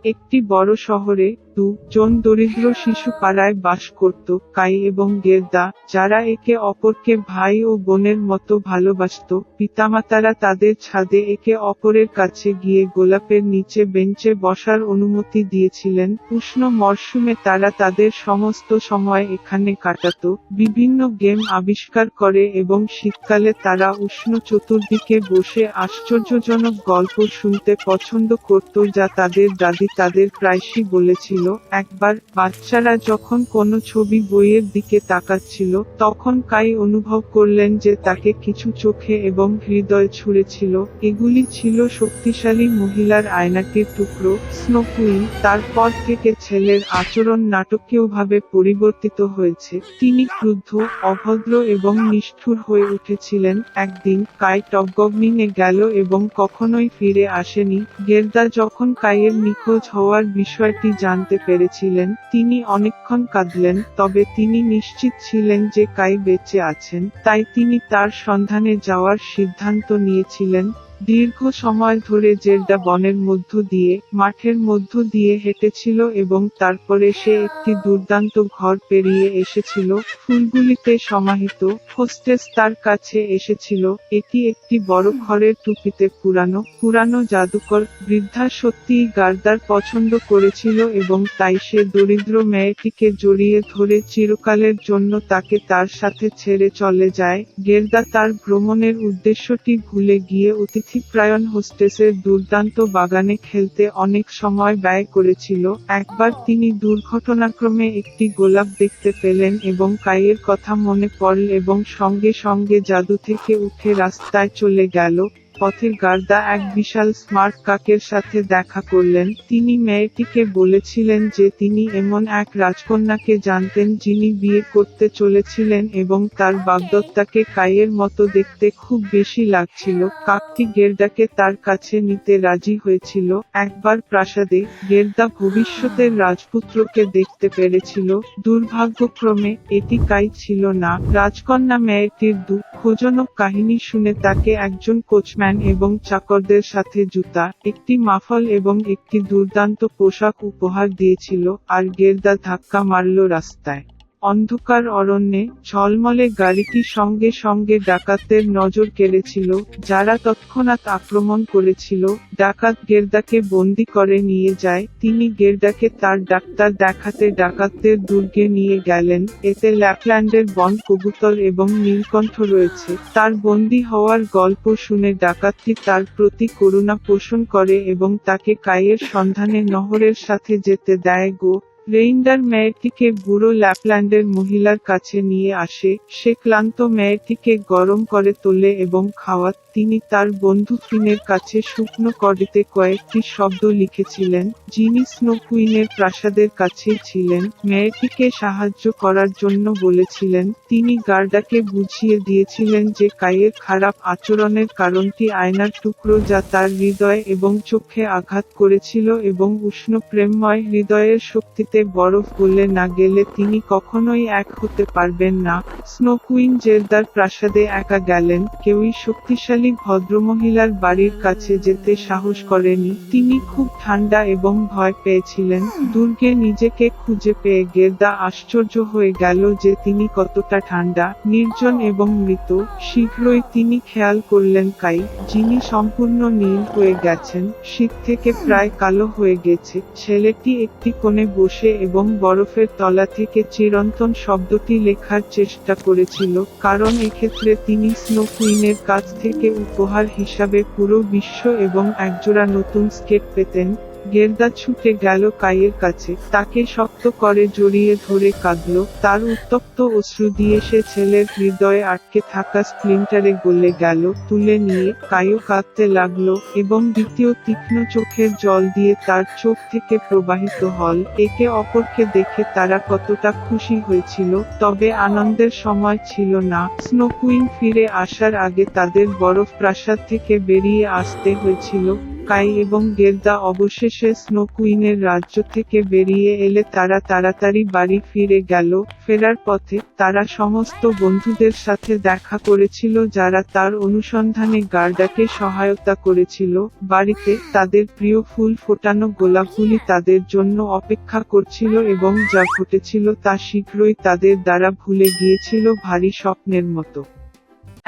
একটি বড় শহরে জন দরিদ্র শিশু পাড়ায় বাস করত, কাই এবং গেরদা, যারা একে অপরকে ভাই ও বোনের মতো ভালোবাসত। পিতামাতারা তাদের ছাদে একে অপরের কাছে গিয়ে গোলাপের নিচে বেঞ্চে বসার অনুমতি দিয়েছিলেন। উষ্ণ মরশুমে তারা তাদের সমস্ত সময় এখানে কাটাত, বিভিন্ন গেম আবিষ্কার করে এবং শীতকালে তারা উষ্ণ চতুর্দিকে বসে আশ্চর্যজনক গল্প শুনতে পছন্দ করত যা তাদের দাদি তাদের প্রায়শই বলেছিল। একবার বাচ্চারা যখন কোনো ছবি বইয়ের দিকে তাকাচ্ছিল, তখন কাই অনুভব করলেন যে তাকে কিছু চোখে এবং হৃদয় ছুঁড়েছিল। এগুলি ছিল শক্তিশালী মহিলার আয়নাটির টুকরো, স্নো কুইন। তারপর থেকে ছেলের আচরণ নাটকীয়ভাবে পরিবর্তিত হয়েছে। তিনি ক্রুদ্ধ, অভদ্র এবং নিষ্ঠুর হয়ে উঠেছিলেন। একদিন কাই টগবগনিংয়ে গেল এবং কখনোই ফিরে আসেনি। গেরদা যখন কাইয়ের নিখোঁজ হওয়ার বিষয়টি জানতে পেরেছিলেন, তিনি অনেকক্ষণ কাঁদলেন, তবে তিনি নিশ্চিত ছিলেন যে কাই বেঁচে আছেন, তাই তিনি তার সন্ধানে যাওয়ার সিদ্ধান্ত নিয়েছিলেন। দীর্ঘ সময় ধরে জেরদা বনের মধ্য দিয়ে, মাঠের মধ্য দিয়ে হেঁটেছিল এবং তারপরে সে একটি দুর্দান্ত ঘর পেরিয়ে এসেছিল, ফুলগুলিতে সমাহিত। হোস্টেস তার কাছে এসেছিল। এটি একটি বড় ঘরের টুপিতে পুরানো জাদুকর। বৃদ্ধা সত্যিই গার্দার পছন্দ করেছিল এবং তাই সে দরিদ্র মেয়েটিকে জড়িয়ে ধরে চিরকালের জন্য তাকে তার সাথে ছেড়ে চলে যায়। গেরদা তার ভ্রমণের উদ্দেশ্যটি ভুলে গিয়ে অতিথিপরায়ণ হোস্টেসের দুর্দান্ত বাগানে খেলতে অনেক সময় ব্যয় করেছিল। একবার তিনি দুর্ঘটনাক্রমে একটি গোলাপ দেখতে পেলেন এবং কাইয়ের কথা মনে পড়ল এবং সঙ্গে সঙ্গে জাদু থেকে উঠে রাস্তায় চলে গেল। পথে গার্দা এক বিশাল স্মার্ট কাকের সাথে দেখা করলেন। তিনি মেয়েটিকে বলেছিলেন যে তিনি এমন এক রাজকন্যাকে জানতেন যিনি বিয়ে করতে চলেছিলেন এবং তার বাগদত্তাকে কাইয়ের মতো দেখতে খুব বেশি লাগছিল। কাকটি গেরদাকে তার কাছে নিতে রাজি হয়েছিল। একবার প্রাসাদে, গেরদা ভবিষ্যতের রাজপুত্রকে দেখতে পেরেছিল। দুর্ভাগ্যক্রমে এটি কাই ছিল না। রাজকন্যা মেয়েটির দুঃখজনক কাহিনী শুনে তাকে একজন কোচম্যান এবং চাকরদের সাথে জুতা, একটি মাফল এবং একটি দুর্দান্ত পোশাক উপহার দিয়েছিল, আর গেরদা ধাক্কা মারল রাস্তায়। অন্ধকার অরণ্যে, ঝলমলে গাড়িটি সঙ্গে সঙ্গে ডাকাতদের নজর কেড়েছিল, যারা তৎক্ষণাৎ আক্রমণ করেছিল। ডাকাত গেরদাকে বন্দী করে নিয়ে যায়। তিনি গেরদাকে তার ডাক্তার দেখাতে ডাকাতদের দুর্গে নিয়ে গেলেন। এতে ল্যাপল্যান্ডের বন কবুতর এবং নীলকণ্ঠ রয়েছে। তার বন্দী হওয়ার গল্প শুনে ডাকাতটি তার প্রতি করুণা পোষণ করে এবং তাকে কাইয়ের সন্ধানে নহরের সাথে যেতে দেয়। রেইন্ডার মেয়েটিকে বুড়ো ল্যাপল্যান্ডের মহিলার কাছে নিয়ে আসে। সে ক্লান্ত মেয়েটিকে গরম করে তোলে এবং খাওয়াত। তিনি তার বন্ধু ফিনের কাছে শুকনো কডিতে কয়েকটি শব্দ লিখেছিলেন, যিনি স্নো কুইনের প্রাসাদের কাছেই ছিলেন। মেয়েটিকে সাহায্য করার জন্য বলেছিলেন। তিনি গার্ডাকে বুঝিয়ে দিয়েছিলেন যে কাইয়ের খারাপ আচরণের কারণটি আয়নার টুকরো যা তার হৃদয় এবং চোখে আঘাত করেছিল এবং উষ্ণ প্রেমময় হৃদয়ের শক্তিতে বরফ গলে না গেলে তিনি কখনোই এক হতে পারবেন না। স্নো কুইন জেরদার প্রাসাদে একা গেলেন। কেউই শক্তিশালী ভদ্রমহিলার বাড়ির কাছে যেতে সাহস করেনি। তিনি খুব ঠান্ডা এবং ভয় পেয়েছিলেন। দুর্গে নিজেকে খুঁজে পেয়ে গেরদা আশ্চর্য হয়ে গেল যে তিনি কতটা ঠান্ডা, নির্জন এবং মৃত। শীঘ্রই তিনি খেয়াল করলেন কাই, যিনি সম্পূর্ণ নীল হয়ে গেছেন, শীত থেকে প্রায় কালো হয়ে গেছে। ছেলেটি একটি কোণে বসে এবং বরফের তলা থেকে চিরন্তন শব্দটি লেখার চেষ্টা করেছিল, কারণ এক্ষেত্রে তিনি স্নো কুইনের কাছ থেকে উপহার হিসাবে পুরো বিশ্ব এবং একজোড়া নতুন স্কেট পেতেন। গেরদা ছুটে গেল কাইয়ের কাছে, তাকে শক্ত করে জড়িয়ে ধরে কাঁদল। তার উত্তপ্ত অশ্রু দিয়ে সে ছেলের হৃদয়ে আটকে থাকা স্প্লিন্টারে গলে গেল। তুলে নিয়ে কাইও কাঁদতে লাগলো এবং দ্বিতীয় তীক্ষ্ণ চোখের জল দিয়ে তার চোখ থেকে প্রবাহিত হল। একে অপরকে দেখে তারা কতটা খুশি হয়েছিল, তবে আনন্দের সময় ছিল না। স্নো কুইন ফিরে আসার আগে তাদের বরফ প্রাসাদ থেকে বেরিয়ে আসতে হয়েছিল। কাই এবং গেরদা অবশেষে স্নো কুইনের রাজ্য থেকে বেরিয়ে এলে তারা তাড়াতাড়ি বাড়ি ফিরে গেল। ফেরার পথে তারা সমস্ত বন্ধুদের সাথে দেখা করেছিল যারা তার অনুসন্ধানে গার্ডাকে সহায়তা করেছিল। বাড়িতে তাদের প্রিয় ফুল ফোটানো গোলাপগুলি তাদের জন্য অপেক্ষা করছিল এবং যা ঘটেছিল তা শীঘ্রই তাদের দ্বারা ভুলে গিয়েছিল ভারী স্বপ্নের মতো।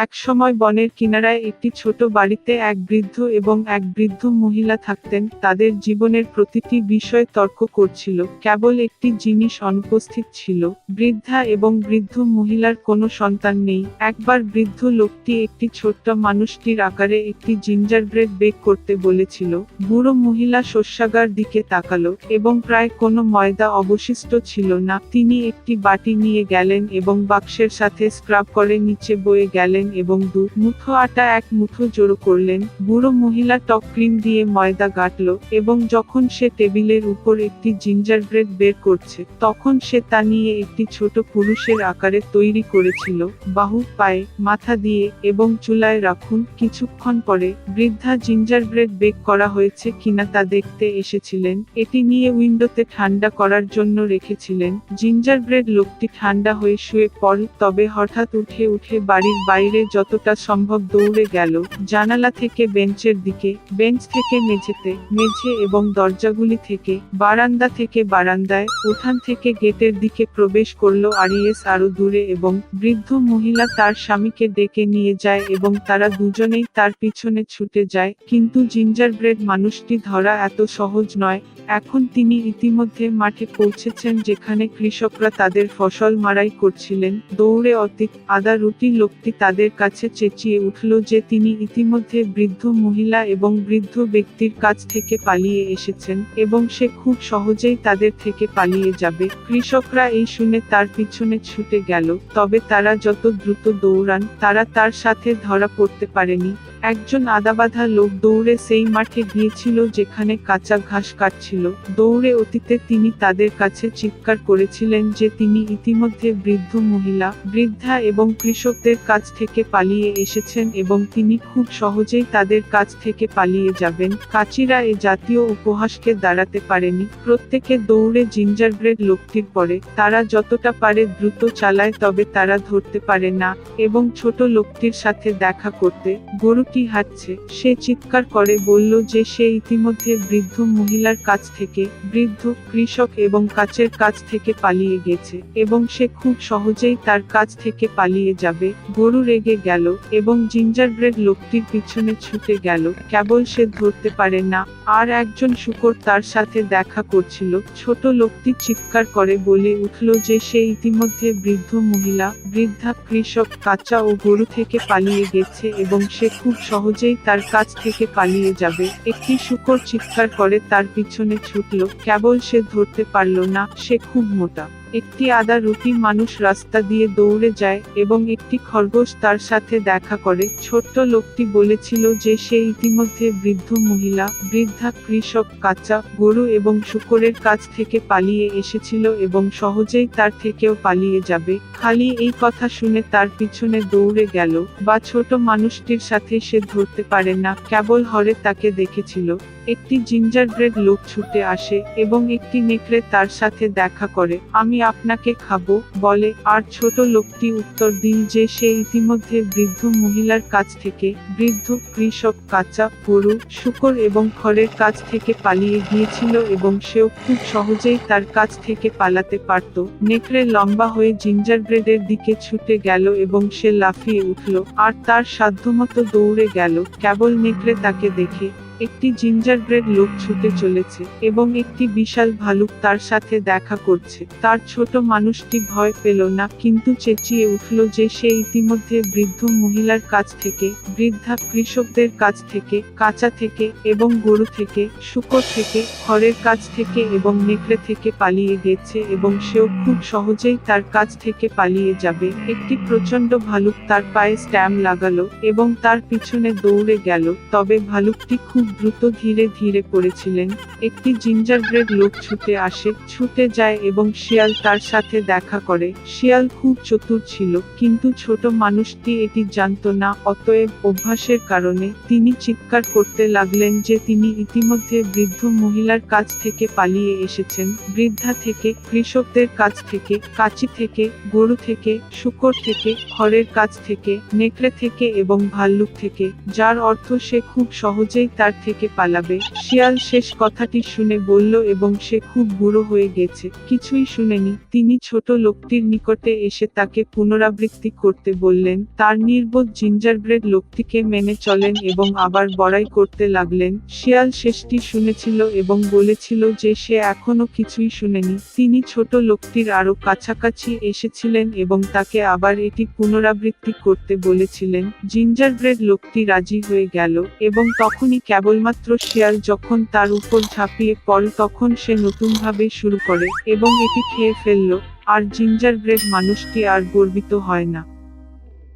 একসময় বনের কিনারায় একটি ছোট বাড়িতে এক বৃদ্ধ এবং এক বৃদ্ধ মহিলা থাকতেন। তাদের জীবনের প্রতিটি বিষয়ে তর্ক করছিল। কেবল একটি জিনিস অনুপস্থিত ছিল, বৃদ্ধা এবং বৃদ্ধ মহিলার কোনো সন্তান নেই। একবার বৃদ্ধ লোকটি একটি ছোট্ট মানুষটির আকারে একটি জিঞ্জারব্রেড বেক করতে বলেছিল। বুড়ো মহিলা শস্যাগার দিকে তাকালো এবং প্রায় কোনো ময়দা অবশিষ্ট ছিল না। তিনি একটি বাটি নিয়ে গেলেন এবং বাক্সের সাথে স্ক্রাব করে নিচে বয়ে গেলেন এবং 2 মুঠো আটা 1 মুঠো জড়ো করলেন। বুড়ো মহিলা টক ক্রিম দিয়ে ময়দা গাঁথল এবং যখন সে টেবিলের উপর একটি জিঞ্জারব্রেড বের করছে তখন সে তা নিয়ে একটি ছোট পুরুষের আকারে তৈরি করেছিল। বাহু, পায়ে, মাথা দিয়ে এবং চুলায় রাখুন। কিছুক্ষণ পরে বৃদ্ধা জিঞ্জারব্রেড বেক করা হয়েছে কিনা তা দেখতে এসেছিলেন। এটি নিয়ে উইন্ডোতে ঠান্ডা করার জন্য রেখেছিলেন। জিঞ্জারব্রেড লোকটি ঠান্ডা হয়ে শুয়ে পড়ল, তবে হঠাৎ উঠে বাড়ির বাইরে যতটা সম্ভব দৌড়ে গেল। জানালা থেকে বেঞ্চের দিকে, বেঞ্চ থেকে মেঝেতে, মেঝে এবং দরজাগুলি থেকে, বারান্দা থেকে বারান্দায়, উঠান থেকে গেটের দিকে প্রবেশ করলো আরও দূরে এবং বৃদ্ধ মহিলা তার স্বামীকে ডেকে নিয়ে যায় এবং তারা দুজনেই তার পিছনে ছুটে যায়। কিন্তু জিঞ্জারব্রেড মানুষটি ধরা এত সহজ নয়। এখন তিনি ইতিমধ্যে মাঠে পৌঁছেছেন যেখানে কৃষকরা তাদের ফসল মাড়াই করছিলেন। দৌড়ে অতীত আদা রুটি লোকটি তাদের কাছে চেঁচিয়ে উঠল যে তিনি ইতিমধ্যে বৃদ্ধ মহিলা এবং বৃদ্ধ ব্যক্তির কাছ থেকে পালিয়ে এসেছেন এবং সে খুব সহজেই তাদের থেকে পালিয়ে যাবে। কৃষকরা এই শুনে তার পিছনে ছুটে গেল, তবে তারা যত দ্রুত দৌড়ান তারা তার সাথে ধরা পড়তে পারেনি। একজন আদাবাঁধা লোক দৌড়ে সেই মাঠে গিয়েছিল যেখানে কাঁচা ঘাস কাটছিল। দৌড়ে অতীতে তিনি তাদের কাছে চিৎকার করেছিলেন যে তিনি ইতিমধ্যে বৃদ্ধ মহিলা, বৃদ্ধা এবং কৃষকদের কাছ থেকে পালিয়ে এসেছেন এবং তিনি খুব সহজেই তাদের কাছ থেকে পালিয়ে যাবেন। কাচিরা এ জাতীয় উপহাসকে দাঁড়াতে পারেনি। প্রত্যেকে দৌড়ে জিঞ্জারব্রেড লোকটির পরে। তারা যতটা পারে দ্রুত চালায়, তবে তারা ধরতে পারে না এবং ছোট লোকটির সাথে দেখা করতে গরুটি হাঁটছে। সে চিৎকার করে বলল যে সে ইতিমধ্যে বৃদ্ধ মহিলার কাছ থেকে, বৃদ্ধ কৃষক এবং কাচের কাছ থেকে পালিয়ে গেছে এবং সে খুব সহজেই তার কাছ থেকে পালিয়ে যাবে। গরু রেগে গেল এবং জিঞ্জারব্রেড লোকটির পিছনে ছুটে গেল, কেবল সে ধরতে পারে না। আর একজন শূকর তার সাথে দেখা করছিল। ছোট লোকটি চিৎকার করে বলে উঠল যে সে ইতিমধ্যে বৃদ্ধ মহিলা, বৃদ্ধা কৃষক, কাঁচা ও গরু থেকে পালিয়ে গেছে এবং সে খুব সহজেই তার কাছ থেকে পালিয়ে যাবে। একটি শূকর চিৎকার করে তার পিছনে ছুটল, কেবল সে ধরতে পারল না, সে খুব মোটা। একটি আদা রুটি মানুষ রাস্তা দিয়ে দৌড়ে যায় এবং একটি খরগোশ তার সাথে দেখা করে। ছোট্ট লোকটি বলেছিল যে সে ইতিমধ্যে বৃদ্ধ মহিলা, বৃদ্ধা কৃষক, কাঁচা গরু এবং শূকরের কাছ থেকে পালিয়ে এসেছিল এবং সহজেই তার থেকেও পালিয়ে যাবে। খালি এই কথা শুনে তার পিছনে দৌড়ে গেল, বা ছোট মানুষটির সাথে সে ধরতে পারে না, কেবল হরে তাকে দেখেছিল। একটি জিঞ্জারব্রেড লোক ছুটে আসে এবং একটি নেকড়ে তার সাথে দেখা করে। আমি আপনাকে খাবো বলে, আর ছোট লোকটি উত্তর দিল যে সে ইতিমধ্যে বৃদ্ধ মহিলার কাছ থেকে, বৃদ্ধ কৃষক, কাঁচা গরু, শূকর এবং খড়ের কাছ থেকে পালিয়ে গিয়েছিল এবং সেও খুব সহজেই তার কাছ থেকে পালাতে পারত। নেকড়ে লম্বা হয়ে জিঞ্জারব্রেডের দিকে ছুটে গেল এবং সে লাফিয়ে উঠল আর তার সাধ্যমতো দৌড়ে গেল। কেবল নেকড়ে তাকে দেখে একটি জিঞ্জারব্রেড লোক ছুটে চলেছে এবং একটি বিশাল ভালুক তার সাথে দেখা করছে। তার ছোট মানুষটি ভয় পেল না, কিন্তু চেঁচিয়ে উঠল যে সে ইতিমধ্যে বৃদ্ধ মহিলার কাছ থেকে, বৃদ্ধা কৃষকদের কাছ থেকে, কাঁচা থেকে এবং গরু থেকে, শূকর থেকে, খড়ের কাছ থেকে এবং নেকড়ে থেকে পালিয়ে গেছে এবং সেও খুব সহজেই তার কাছ থেকে পালিয়ে যাবে। একটি প্রচন্ড ভালুক তার পায়ে স্ট্যাম্প লাগালো এবং তার পিছনে দৌড়ে গেল, তবে ভালুকটি খুব খুব দ্রুত ধীরে ধীরে পড়েছিলেন। একটি জিঞ্জারব্রেড লোক ছুটে আসে, ছুটে যায় এবং শিয়াল তার সাথে দেখা করে। শিয়াল খুব চতুর ছিল, কিন্তু ছোট মানুষটি এটি জানত না। অতএব অভ্যাসের কারণে তিনি চিৎকার করতে লাগলেন যে তিনি ইতিমধ্যে বৃদ্ধ মহিলার কাছ থেকে পালিয়ে এসেছেন, বৃদ্ধা থেকে, কৃষকদের কাছ থেকে, কাঁচি থেকে, গরু থেকে, শূকর থেকে, খড়ের কাছ থেকে, নেকড়ে থেকে এবং ভাল্লুক থেকে, যার অর্থ সে খুব সহজেই তার থেকে পালাবে। শিয়াল শেষ কথাটি শুনে বলল এবং সে খুব বুড়ো হয়ে গেছে, কিছুই শুনেনি। তিনি ছোট লোকটির নিকটে এসে তাকে পুনরাবৃত্তি করতে বললেন। তার নির্বোধ জিঞ্জারব্রেড লোকটিকে মেনে চলেন এবং আবার বড়াই করতে লাগলেন। শিয়াল শেষটি শুনেছিল এবং বলেছিল যে সে এখনো কিছুই শুনেনি। তিনি ছোট লোকটির আরো কাছাকাছি এসেছিলেন এবং তাকে আবার এটি পুনরাবৃত্তি করতে বলেছিলেন। জিঞ্জারব্রেড লোকটি রাজি হয়ে গেল এবং তখনই কেবলমাত্র শিয়াল যখন তার উপর ঝাঁপিয়ে পড়ে তখন সে নতুনভাবে শুরু করে এবং এটি খেয়ে ফেলল। আর জিঞ্জারব্রেড মানুষটি আর গর্বিত হয় না।